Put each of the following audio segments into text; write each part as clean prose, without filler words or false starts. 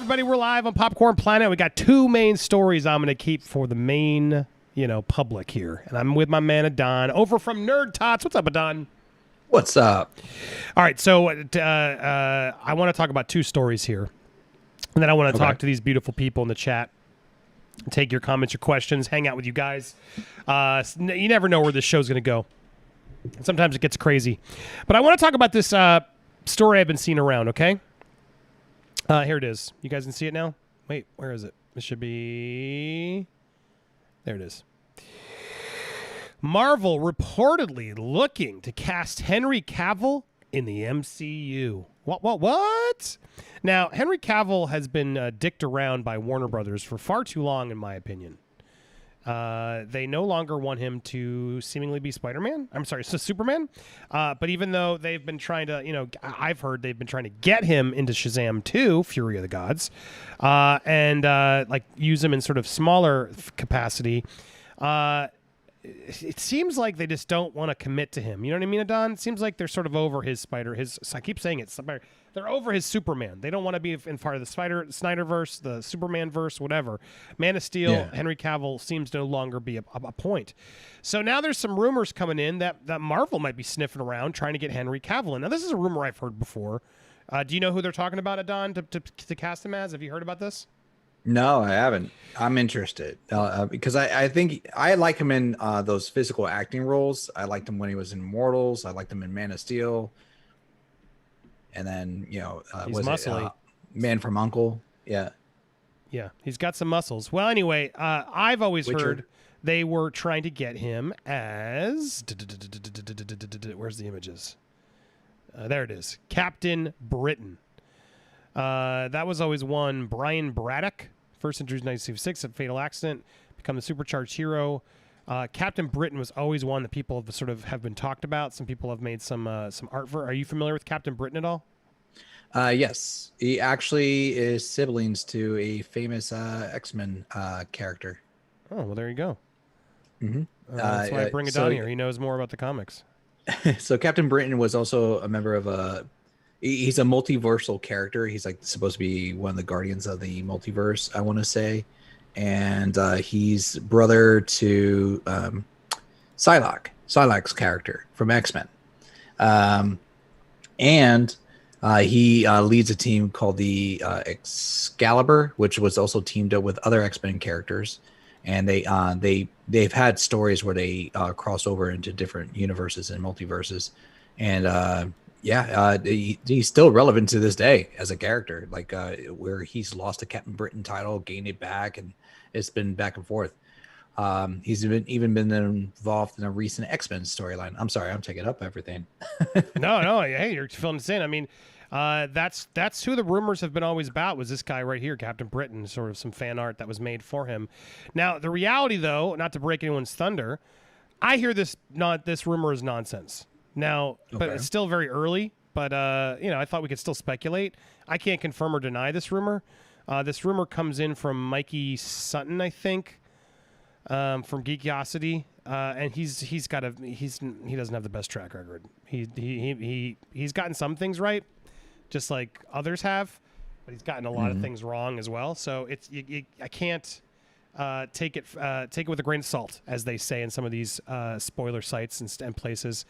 everybody. We're live on Popcorn Planet. We got two main stories I'm going to keep for the main, public here. And I'm with my man, Adon, over from Nerd Tots. What's up, Adon? What's up? All right, so I want to talk about two stories here. And then I want to talk to these beautiful people in the chat. Take your comments, your questions, hang out with you guys. You never know where this show's going to go. Sometimes it gets crazy. But I want to talk about this story I've been seeing around, okay? Here it is. You guys can see it now? Wait, where is it? It should be... There it is. Marvel reportedly looking to cast Henry Cavill in the MCU. What? Now, Henry Cavill has been dicked around by Warner Brothers for far too long, in my opinion. They no longer want him to seemingly be Spider-Man. I'm sorry, so Superman. But even though they've been trying to, I've heard they've been trying to get him into Shazam 2, Fury of the Gods, and use him in sort of smaller capacity. It seems like they just don't want to commit to him. You know what I mean, Adon? It seems like they're sort of over his I keep saying it. They're over his Superman. They don't want to be in part of the SnyderVerse, the Superman verse, whatever. Man of Steel, yeah. Henry Cavill seems to no longer be a point. So now there's some rumors coming in that Marvel might be sniffing around trying to get Henry Cavill in. Now, this is a rumor I've heard before. Do you know who they're talking about, Adon, to cast him as? Have you heard about this? No, I haven't. I'm interested because I think I like him in those physical acting roles. I liked him when he was in Immortals. I liked him in Man of Steel. And then, he's muscly. Man from U.N.C.L.E. Yeah. Yeah, he's got some muscles. Well, anyway, I've always heard they were trying to get him as... Where's the images? There it is. Captain Britain. That was always one. Brian Braddock, first introduced in 1966 at Fatal Accident, become the supercharged hero. Captain Britain was always one that people have been talked about. Some people have made some art for. Are you familiar with Captain Britain at all? Yes, he actually is siblings to a famous X-Men character. Oh, well, there you go. Mm-hmm. That's why I bring it down here. He knows more about the comics. So Captain Britain was also a member of he's a multiversal character. He's supposed to be one of the guardians of the multiverse, I want to say. And he's brother to Psylocke's character from X-Men. And he leads a team called the Excalibur, which was also teamed up with other X-Men characters. And they've had stories where they cross over into different universes and multiverses. And he's still relevant to this day as a character, where he's lost the Captain Britain title, gained it back, and it's been back and forth. He's even been involved in a recent X-Men storyline. I'm sorry, I'm taking up everything. No, hey, you're filling this in. I mean, that's who the rumors have been always about, was this guy right here, Captain Britain, sort of some fan art that was made for him. Now, the reality, though, not to break anyone's thunder, I hear this rumor is nonsense. Now, but it's still very early, but, I thought we could still speculate. I can't confirm or deny this rumor. This rumor comes in from Mikey Sutton, I think, from Geekiosity, and he doesn't have the best track record. He's gotten some things right, just like others have, but he's gotten a lot of things wrong as well. So I can't take it with a grain of salt, as they say in some of these spoiler sites and places.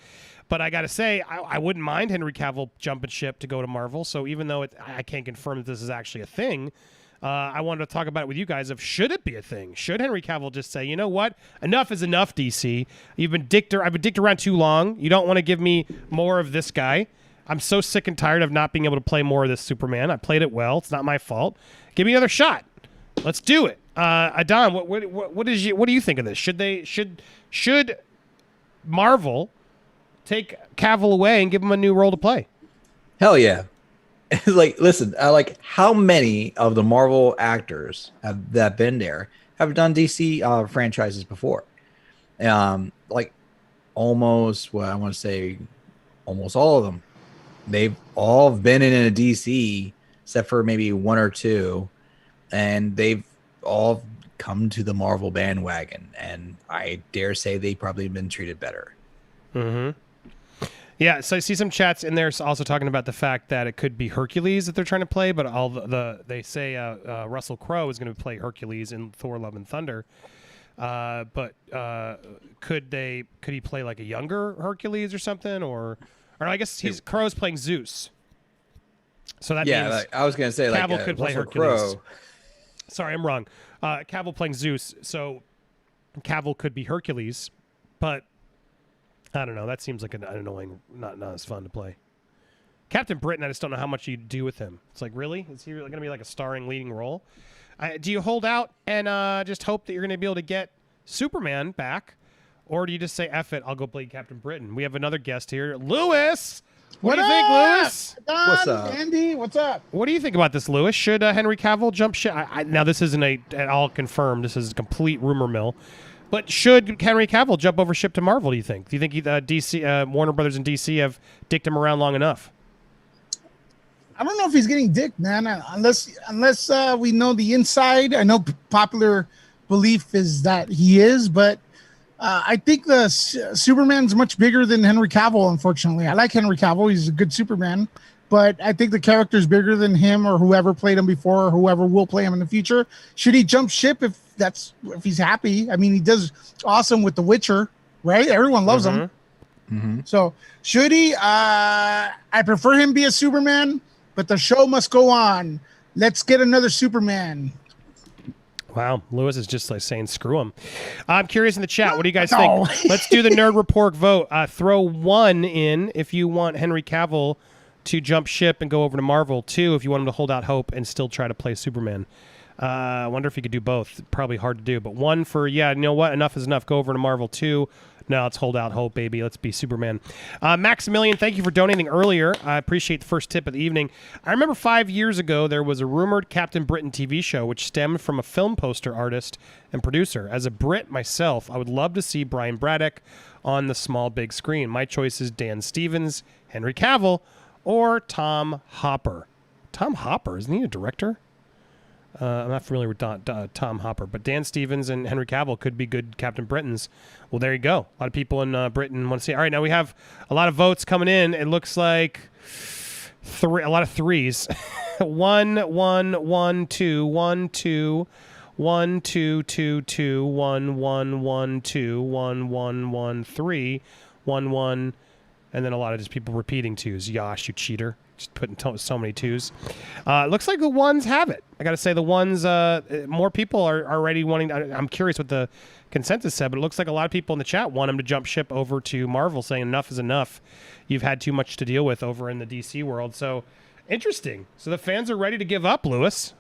But I got to say, I wouldn't mind Henry Cavill jumping ship to go to Marvel. So even though I can't confirm that this is actually a thing, I wanted to talk about it with you guys of, should it be a thing? Should Henry Cavill just say, you know what? Enough is enough, DC. I've been dicked around too long. You don't want to give me more of this guy. I'm so sick and tired of not being able to play more of this Superman. I played it well. It's not my fault. Give me another shot. Let's do it. Adon, what do you think of this? Should Marvel take Cavill away and give him a new role to play? Hell yeah. Listen, how many of the Marvel actors that been there have done DC franchises before? Almost all of them. They've all been in a DC, except for maybe one or two, and they've all come to the Marvel bandwagon, and I dare say they probably been treated better. Mm-hmm. Yeah, so I see some chats in there also talking about the fact that it could be Hercules that they're trying to play, but all they say Russell Crowe is going to play Hercules in Thor: Love and Thunder. But could he play like a younger Hercules or something, or I guess Crowe's playing Zeus. So that means like, I was gonna say Cavill could play Russell Hercules. Crowe. Sorry, I'm wrong. Cavill playing Zeus, so Cavill could be Hercules, but I don't know. That seems like an annoying, not as fun to play. Captain Britain, I just don't know how much you do with him. It's like, really? Is he going to be like a starring leading role? Do you hold out and just hope that you're going to be able to get Superman back? Or do you just say, F it, I'll go play Captain Britain? We have another guest here, Lewis. What do you think, Lewis? Don, What's up? Andy, what's up? What do you think about this, Lewis? Should Henry Cavill jump ship? Now, this isn't at all confirmed. This is a complete rumor mill. But should Henry Cavill jump over ship to Marvel, do you think? Do you think DC, Warner Brothers and DC have dicked him around long enough? I don't know if he's getting dicked, man. Unless we know the inside. I know popular belief is that he is, but I think the Superman's much bigger than Henry Cavill, unfortunately. I like Henry Cavill. He's a good Superman. But I think the character's bigger than him or whoever played him before or whoever will play him in the future. Should he jump ship if he's happy? I mean, he does awesome with The Witcher, right? Everyone loves him. Mm-hmm. So should he? I prefer him be a Superman, but the show must go on. Let's get another Superman. Wow, Lewis is just like saying screw him. I'm curious in the chat. What do you guys think? Let's do the Nerd Report vote. Throw 1 in if you want Henry Cavill to jump ship and go over to Marvel. 2 if you want him to hold out hope and still try to play Superman. I wonder if he could do both. Probably hard to do. But 1 for, you know what? Enough is enough. Go over to Marvel. 2, no, let's hold out hope, baby. Let's be Superman. Maximilian, thank you for donating earlier. I appreciate the first tip of the evening. I remember 5 years ago, there was a rumored Captain Britain TV show which stemmed from a film poster artist and producer. As a Brit myself, I would love to see Brian Braddock on the small big screen. My choice is Dan Stevens, Henry Cavill, or Tom Hopper. Tom Hopper, isn't he a director? I'm not familiar with Tom Hopper, but Dan Stevens and Henry Cavill could be good Captain Britons. Well, there you go. A lot of people in Britain want to see. All right, now we have a lot of votes coming in. It looks like a lot of threes. 1, 1, 1, 2, 1, 2, 1, 2, 2, 2, 1, 1, 1, 2, 1, 1, 1, 3, 1, 1, and then a lot of just people repeating twos. Yosh, you cheater. Just putting so many twos. Looks like the ones have it. I got to say the ones, more people are already wanting. I'm curious what the consensus said, but it looks like a lot of people in the chat want him to jump ship over to Marvel, saying enough is enough. You've had too much to deal with over in the DC world. So interesting. So the fans are ready to give up, Lewis.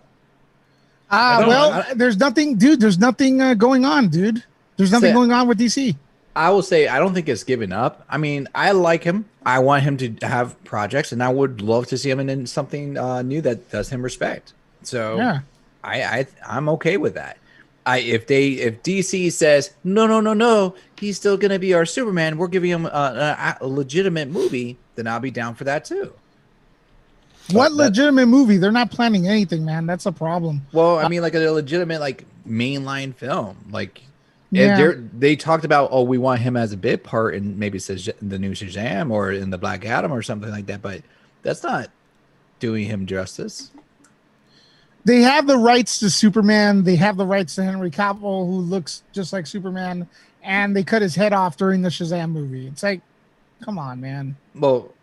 There's nothing, dude. There's nothing going on, dude. There's nothing going on with DC. I will say I don't think it's giving up. I mean, I like him. I want him to have projects, and I would love to see him in something new that does him respect. So yeah. I'm okay with that. If DC says no, he's still gonna be our Superman, we're giving him a legitimate movie, then I'll be down for that too. What legitimate movie? They're not planning anything, man. That's a problem. Well, I mean, like a legitimate mainline film, Yeah. They talked about, we want him as a bit part in maybe the new Shazam or in the Black Adam or something like that, but that's not doing him justice. They have the rights to Superman. They have the rights to Henry Cavill, who looks just like Superman, and they cut his head off during the Shazam movie. It's like, come on, man. Well,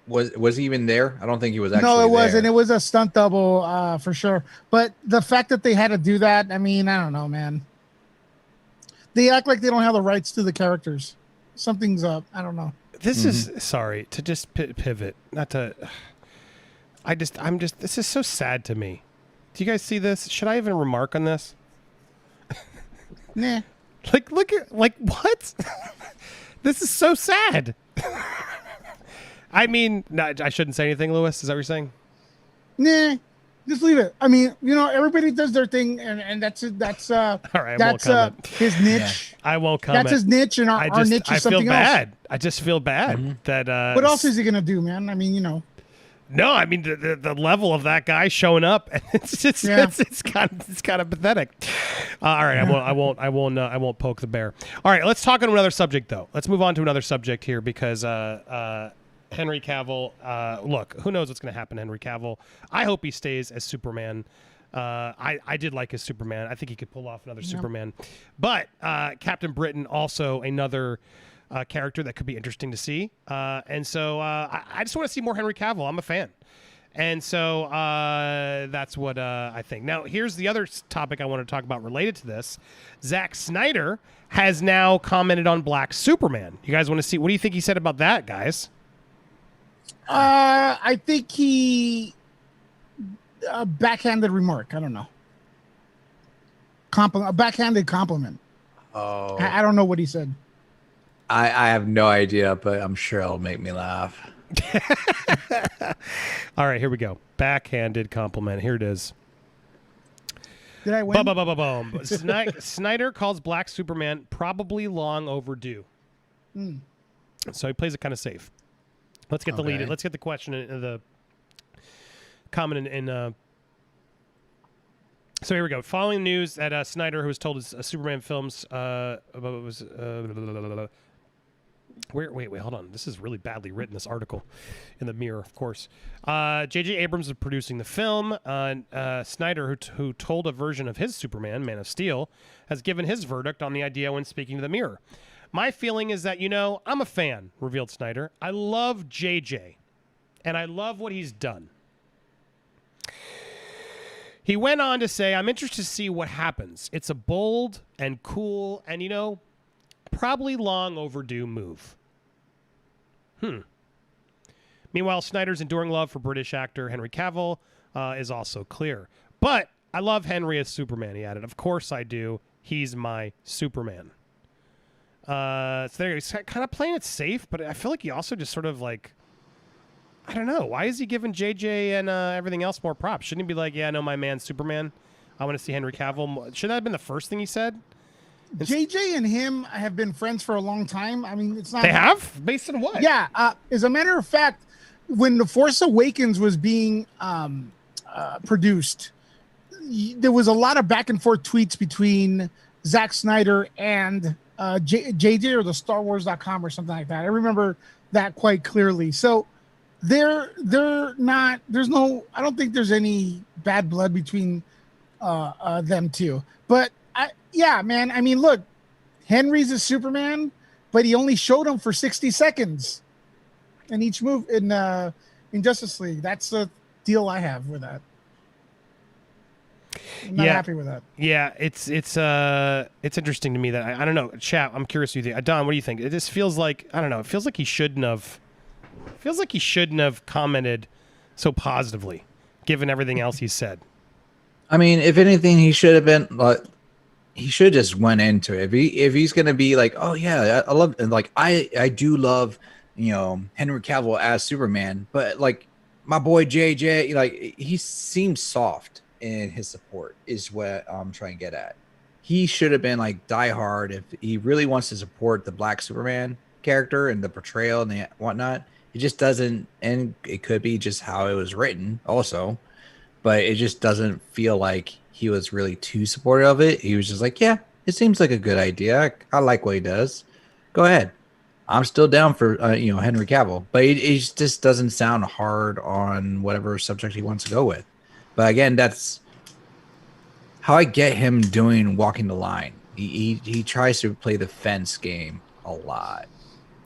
was he even there? I don't think he was actually there. No, it wasn't. There. It was a stunt double for sure. But the fact that they had to do that, I mean, I don't know, man. They act like they don't have the rights to the characters. Something's up. I don't know. This is sorry to just pivot. Not to. This is so sad to me. Do you guys see this? Should I even remark on this? Nah. Look at what? This is so sad. I mean, I shouldn't say anything, Lewis. Is that what you're saying? Nah. Just leave it. I mean, everybody does their thing, and that's all right. That's his niche. Yeah, I won't comment. That's his niche, and our niche is something else. Bad. I just feel bad that. What else is he gonna do, man? I mean, No, I mean the level of that guy showing up, it's kind of pathetic. All right, I won't poke the bear. All right, let's talk on another subject though. Let's move on to another subject here because Henry Cavill. Look, who knows what's going to happen to Henry Cavill? I hope he stays as Superman. I did like his Superman. I think he could pull off another Superman. But Captain Britain, also another character that could be interesting to see. And so I just want to see more Henry Cavill. I'm a fan. And so that's what I think. Now, here's the other topic I want to talk about related to this. Zack Snyder has now commented on Black Superman. You guys want to see? What do you think he said about that, guys? I think he backhanded remark. I don't know. A backhanded compliment. Oh, I don't know what he said. I have no idea, but I'm sure it'll make me laugh. All right, here we go. Backhanded compliment. Here it is. Did I win? Boom. Snyder calls Black Superman probably long overdue. So he plays it kind of safe. Let's get the lead. Let's get the question in the comment in. So here we go. Following news that Snyder, who was told his Superman films, Wait, hold on. This is really badly written, this article in the Mirror, of course. J.J. Abrams is producing the film. Snyder, who told a version of his Superman, Man of Steel, has given his verdict on the idea when speaking to the Mirror. My feeling is that, I'm a fan, revealed Snyder. I love J.J., and I love what he's done. He went on to say, I'm interested to see what happens. It's a bold and cool and, probably long overdue move. Meanwhile, Snyder's enduring love for British actor Henry Cavill is also clear. But I love Henry as Superman, he added. Of course I do. He's my Superman. So there he's kind of playing it safe, but I feel like he also just sort of like, I don't know. Why is he giving JJ and everything else more props? Shouldn't he be like, yeah, no, my man's Superman. I want to see Henry Cavill. Shouldn't that have been the first thing he said? JJ and him have been friends for a long time. I mean, it's not. They have? Based on what? Yeah. As a matter of fact, when The Force Awakens was being produced, there was a lot of back and forth tweets between Zack Snyder and JJ or the StarWars.com or something like that. I remember that quite clearly. So they're not. There's no. I don't think there's any bad blood between them two. But yeah, man. I mean, look, Henry's a Superman, but he only showed him for 60 seconds in each move in Justice League. That's the deal I have with that. I'm not happy with that. Yeah, it's interesting to me that I don't know. Chat, I'm curious with you. Don, what do you think? It just feels like, I don't know. It feels like he shouldn't have. Feels like he shouldn't have commented so positively, given everything else he said. I mean, if anything, he should have been like. He should just went into it. If he's gonna be like, oh yeah, I love, and like I do love, Henry Cavill as Superman, but like my boy JJ, like he seems soft in his support is what I'm trying to get at. He should have been like diehard if he really wants to support the Black Superman character and the portrayal and the whatnot. It just doesn't, and it could be just how it was written also, but it just doesn't feel like he was really too supportive of it. He was just like, yeah, it seems like a good idea. I like what he does. Go ahead. I'm still down for, Henry Cavill. But it just doesn't sound hard on whatever subject he wants to go with. But again, that's how I get him doing walking the line. He tries to play the fence game a lot.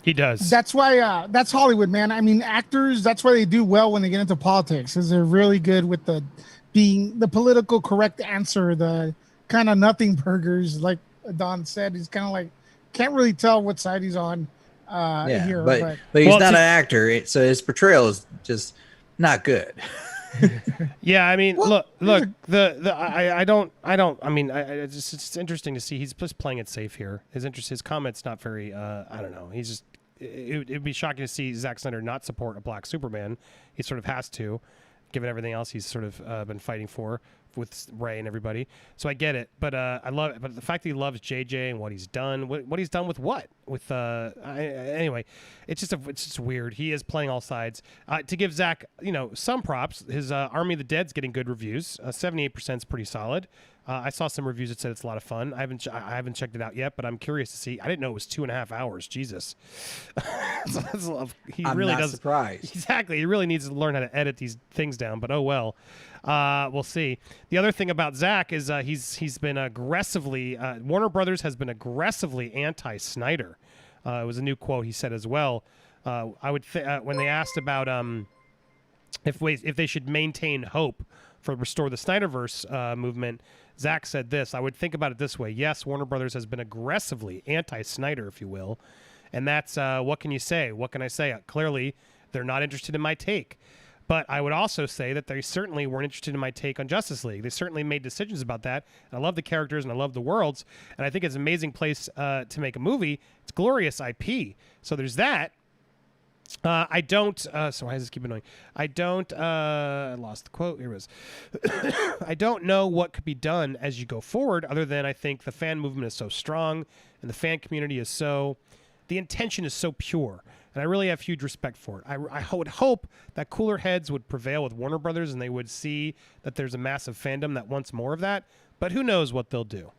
He does. That's why, that's Hollywood, man. I mean, actors, that's why they do well when they get into politics, because they're really good with being the political correct answer, the kind of nothing burgers, like Don said. He's kind of like, can't really tell what side he's on here. But he's not an actor, so his portrayal is just not good. Yeah, I mean, look. I mean, it's interesting to see. He's just playing it safe here. His comments not very. I don't know. He's just. It'd be shocking to see Zack Snyder not support a Black Superman. He sort of has to, given everything else he's sort of been fighting for with Ray and everybody. So I get it, but I love it. But the fact that he loves JJ and what he's done, what he's done with anyway, it's just weird. He is playing all sides. To give Zach, some props, his Army of the Dead's getting good reviews. 78% is pretty solid. I saw some reviews that said it's a lot of fun. I haven't checked it out yet, but I'm curious to see. I didn't know it was 2.5 hours. Jesus, I'm not surprised. Exactly. He really needs to learn how to edit these things down. But oh well, we'll see. The other thing about Zack is he's been aggressively Warner Brothers has been aggressively anti-Snyder. It was a new quote he said as well. I would when they asked about if they should maintain hope for Restore the SnyderVerse movement, Zack said this: I would think about it this way. Yes, Warner Brothers has been aggressively anti-Snyder, if you will. And that's, what can you say? What can I say? Clearly, they're not interested in my take. But I would also say that they certainly weren't interested in my take on Justice League. They certainly made decisions about that. And I love the characters and I love the worlds. And I think it's an amazing place to make a movie. It's glorious IP. So there's that. I don't, so why does this keep annoying? I lost the quote. Here it is. I don't know what could be done as you go forward, other than I think the fan movement is so strong and the fan community is the intention is so pure. And I really have huge respect for it. I would hope that cooler heads would prevail with Warner Brothers and they would see that there's a massive fandom that wants more of that. But who knows what they'll do.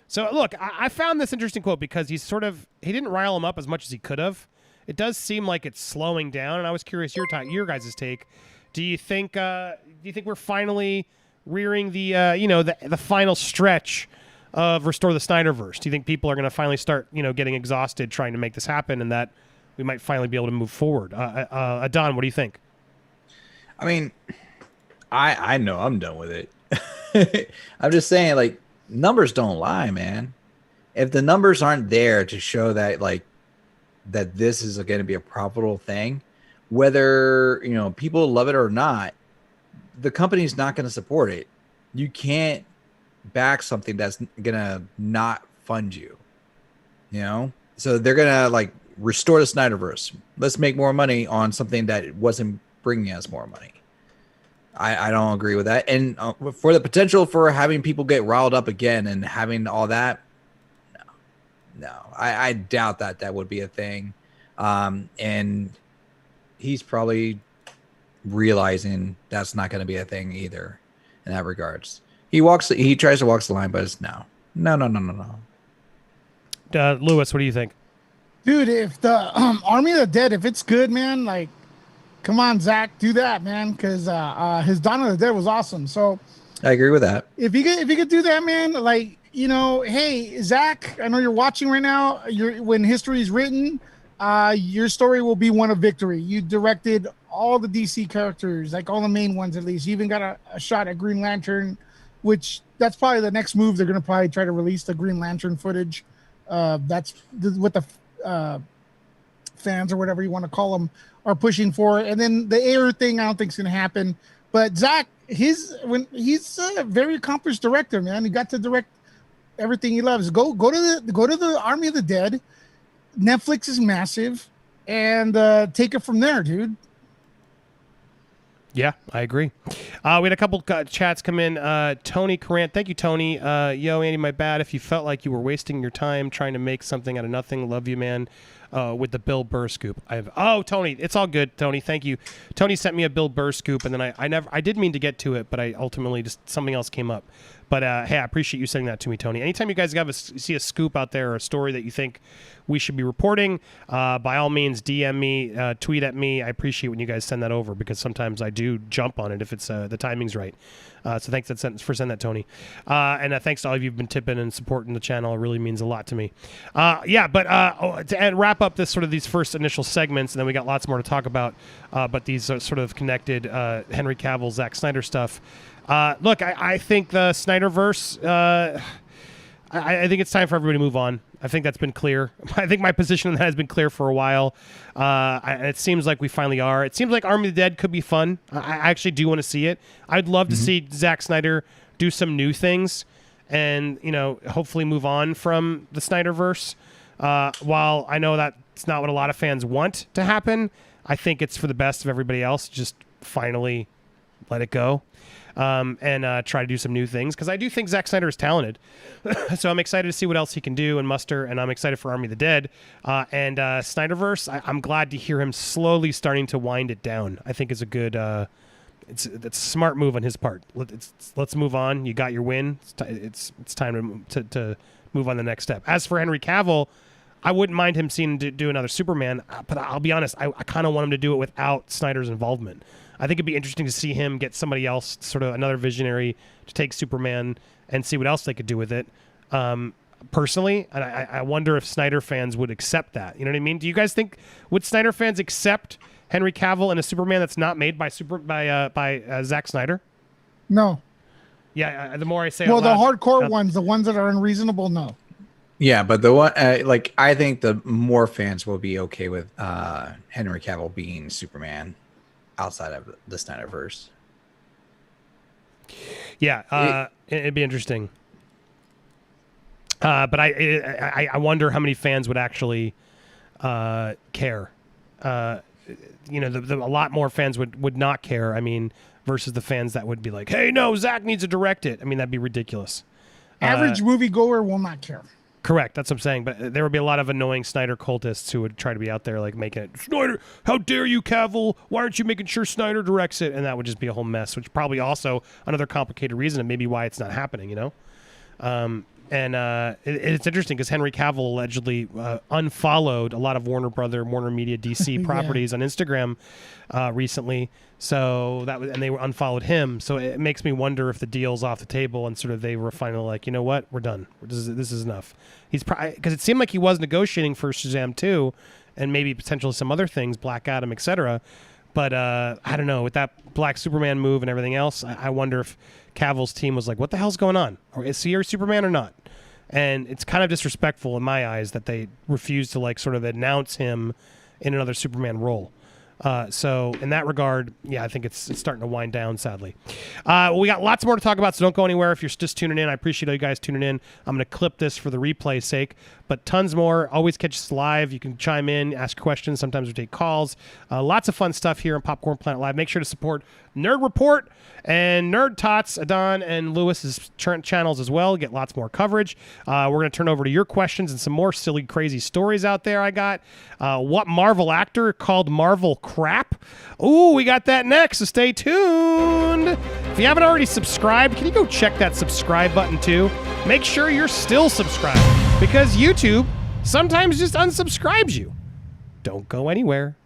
So look, I found this interesting quote because he didn't rile him up as much as he could have. It does seem like it's slowing down, and I was curious your guys' take. Do you think we're finally rearing the final stretch of Restore the SnyderVerse? Do you think people are going to finally start getting exhausted trying to make this happen, and that we might finally be able to move forward? Don, what do you think? I mean, I know I'm done with it. I'm just saying, like, numbers don't lie, man. If the numbers aren't there to show that, like, that this is going to be a profitable thing, whether people love it or not, the company's not going to support it. You can't back something that's going to not fund you, so they're going to like restore the SnyderVerse. Let's make more money on something that wasn't bringing us more money. I don't agree with that. And for the potential for having people get riled up again and having all that, no, I doubt that would be a thing. And he's probably realizing that's not going to be a thing either in that regards. He tries to walk the line, but it's no. Lewis, what do you think? Dude, if the Army of the Dead, if it's good, man, like, come on, Zack, do that, man, because his Dawn of the Dead was awesome. So I agree with that. If you could do that, man, like, hey, Zack, I know you're watching right now. When history is written, your story will be one of victory. You directed all the DC characters, like all the main ones at least. You even got a shot at Green Lantern, which that's probably the next move. They're going to probably try to release the Green Lantern footage. That's what the fans or whatever you want to call them are pushing for. And then the air thing, I don't think is going to happen. But Zack, he's a very accomplished director, man. He got to direct everything he loves. Go to the Army of the Dead. Netflix is massive, and take it from there, dude. Yeah, I agree. We had a couple chats come in. Tony Corrant, thank you, Tony. Yo, Andy, my bad if you felt like you were wasting your time trying to make something out of nothing. Love you, man. With the Bill Burr scoop. Tony, it's all good, Tony. Thank you. Tony sent me a Bill Burr scoop, and then I did mean to get to it, but I ultimately just something else came up. But hey, I appreciate you sending that to me, Tony. Anytime you guys see a scoop out there or a story that you think we should be reporting, by all means, DM me, tweet at me. I appreciate when you guys send that over because sometimes I do jump on it if it's the timing's right. So thanks for sending that, Tony. And thanks to all of you who've been tipping and supporting the channel. It really means a lot to me. To wrap up these first initial segments, and then we got lots more to talk about, but these are sort of connected Henry Cavill, Zack Snyder stuff. Look, I think the SnyderVerse, I think it's time for everybody to move on. I think that's been clear. I think my position on that has been clear for a while. It seems like we finally are. It seems like Army of the Dead could be fun. I actually do want to see it. I'd love to see Zack Snyder do some new things and, hopefully move on from the SnyderVerse. While I know that's not what a lot of fans want to happen, I think it's for the best of everybody else. Just finally let it go. And try to do some new things because I do think Zack Snyder is talented. So I'm excited to see what else he can do and muster, and I'm excited for Army of the Dead. And SnyderVerse, I'm glad to hear him slowly starting to wind it down. I think is a good It's a smart move on his part. Let's move on. You got your win. It's time to move on the next step. As for Henry Cavill, I wouldn't mind him seeing do another Superman, but I'll be honest, I kind of want him to do it without Snyder's involvement. I think it'd be interesting to see him get somebody else, sort of another visionary, to take Superman and see what else they could do with it. Personally, and I wonder if Snyder fans would accept that. You know what I mean? Do you guys think, would Snyder fans accept Henry Cavill in a Superman that's not made by Zack Snyder? No. Yeah, the more I say, well, out the loud, hardcore ones, the ones that are unreasonable, no. Yeah, but the one I think the more fans will be okay with Henry Cavill being Superman outside of the SnyderVerse. Yeah, it'd be interesting. But I wonder how many fans would actually care. A lot more fans would not care. I mean, versus the fans that would be like, "Hey, no, Zack needs to direct it." I mean, that'd be ridiculous. Average moviegoer will not care. Correct. That's what I'm saying. But there would be a lot of annoying Snyder cultists who would try to be out there like making it, Snyder, how dare you, Cavill? Why aren't you making sure Snyder directs it? And that would just be a whole mess, which probably also another complicated reason and maybe why it's not happening, you know? It's interesting because Henry Cavill allegedly unfollowed a lot of Warner Media DC properties on Instagram recently. So and they unfollowed him. So it makes me wonder if the deal's off the table and sort of they were finally like, you know what, we're done. This is enough. He's because it seemed like he was negotiating for Shazam 2 and maybe potentially some other things, Black Adam, etc. But I don't know, with that Black Superman move and everything else, I wonder if Cavill's team was like, what the hell's going on? Or is he your Superman or not? And it's kind of disrespectful in my eyes that they refuse to like sort of announce him in another Superman role. So in that regard, yeah, I think it's starting to wind down, sadly. We got lots more to talk about, so don't go anywhere if you're just tuning in. I appreciate all you guys tuning in. I'm going to clip this for the replay's sake, but tons more. Always catch us live. You can chime in, ask questions. Sometimes we take calls. Lots of fun stuff here on Popcorn Planet Live. Make sure to support Nerd Report and Nerd Tots, Adon and Lewis's channels as well. Get lots more coverage. We're going to turn over to your questions and some more silly, crazy stories out there I got. What Marvel actor called Marvel crap? Ooh, we got that next, so stay tuned. If you haven't already subscribed, can you go check that subscribe button too? Make sure you're still subscribed because YouTube sometimes just unsubscribes you. Don't go anywhere.